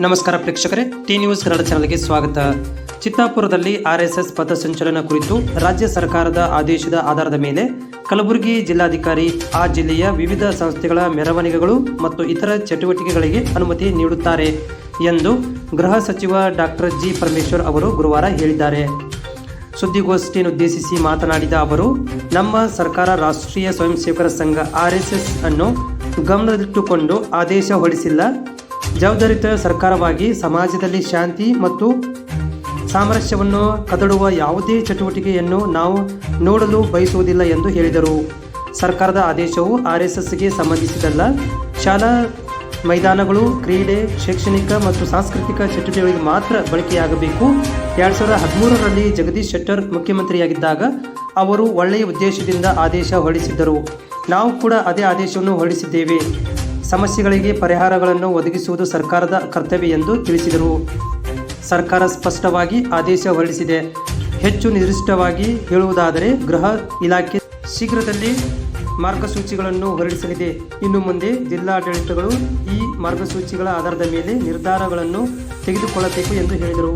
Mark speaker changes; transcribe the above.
Speaker 1: ನಮಸ್ಕಾರ ಪ್ರೇಕ್ಷಕರೇ, T news Kannada ಚಾನೆಲ್ಗೆ ಸ್ವಾಗತ. ಚಿತ್ತಾಪುರದಲ್ಲಿ ಆರ್ಎಸ್ಎಸ್ ಪಥಸಂಚಲನ ಕುರಿತು ರಾಜ್ಯ ಸರ್ಕಾರದ ಆದೇಶದ ಆಧಾರದ ಮೇಲೆ ಕಲಬುರಗಿ ಜಿಲ್ಲಾಧಿಕಾರಿ ಆ ಜಿಲ್ಲೆಯ ವಿವಿಧ ಸಂಸ್ಥೆಗಳ ಮೆರವಣಿಗೆಗಳು ಮತ್ತು ಇತರ ಚಟುವಟಿಕೆಗಳಿಗೆ ಅನುಮತಿ ನೀಡುತ್ತಾರೆ ಎಂದು ಗೃಹ ಸಚಿವ ಡಾಕ್ಟರ್ ಜಿ ಪರಮೇಶ್ವರ್ ಅವರು ಗುರುವಾರ ಹೇಳಿದ್ದಾರೆ. ಸುದ್ದಿಗೋಷ್ಠಿಯನ್ನುದ್ದೇಶಿಸಿ ಮಾತನಾಡಿದ ಅವರು, ನಮ್ಮ ಸರ್ಕಾರ ರಾಷ್ಟ್ರೀಯ ಸ್ವಯಂ ಸೇವಕರ ಸಂಘ ಆರ್ಎಸ್ಎಸ್ ಅನ್ನು ಗಮನದಲ್ಲಿಟ್ಟುಕೊಂಡು ಆದೇಶ ಹೊರಡಿಸಿಲ್ಲ. ಜವಾಬ್ದಾರಿಯುತ ಸರ್ಕಾರವಾಗಿ ಸಮಾಜದಲ್ಲಿ ಶಾಂತಿ ಮತ್ತು ಸಾಮರಸ್ಯವನ್ನು ಕದಡುವ ಯಾವುದೇ ಚಟುವಟಿಕೆಯನ್ನು ನಾವು ನೋಡಲು ಬಯಸುವುದಿಲ್ಲ ಎಂದು ಹೇಳಿದರು. ಸರ್ಕಾರದ ಆದೇಶವು ಆರ್ಎಸ್ಎಸ್ಗೆ ಸಂಬಂಧಿಸಿದಲ್ಲ. ಶಾಲಾ ಮೈದಾನಗಳು, ಕ್ರೀಡೆ, ಶೈಕ್ಷಣಿಕ ಮತ್ತು ಸಾಂಸ್ಕೃತಿಕ ಚಟುವಟಿಕೆಗಳಿಗೆ ಮಾತ್ರ ಬಳಕೆಯಾಗಬೇಕು. 2013ರಲ್ಲಿ ಜಗದೀಶ್ ಶೆಟ್ಟರ್ ಮುಖ್ಯಮಂತ್ರಿಯಾಗಿದ್ದಾಗ ಅವರು ಒಳ್ಳೆಯ ಉದ್ದೇಶದಿಂದ ಆದೇಶ ಹೊರಡಿಸಿದ್ದರು. ನಾವು ಕೂಡ ಅದೇ ಆದೇಶವನ್ನು ಹೊರಡಿಸಿದ್ದೇವೆ. ಸಮಸ್ಯೆಗಳಿಗೆ ಪರಿಹಾರಗಳನ್ನು ಒದಗಿಸುವುದು ಸರ್ಕಾರದ ಕರ್ತವ್ಯ ಎಂದು ತಿಳಿಸಿದರು. ಸರ್ಕಾರ ಸ್ಪಷ್ಟವಾಗಿ ಆದೇಶ ಹೊರಡಿಸಿದೆ. ಹೆಚ್ಚು ನಿರ್ದಿಷ್ಟವಾಗಿ ಹೇಳುವುದಾದರೆ, ಗೃಹ ಇಲಾಖೆ ಶೀಘ್ರದಲ್ಲಿ ಮಾರ್ಗಸೂಚಿಗಳನ್ನು ಹೊರಡಿಸಲಿದೆ. ಇನ್ನು ಮುಂದೆ ಜಿಲ್ಲಾಡಳಿತಗಳು ಈ ಮಾರ್ಗಸೂಚಿಗಳ ಆಧಾರದ ಮೇಲೆ ನಿರ್ಧಾರಗಳನ್ನು ತೆಗೆದುಕೊಳ್ಳಬೇಕು ಎಂದು ಹೇಳಿದರು.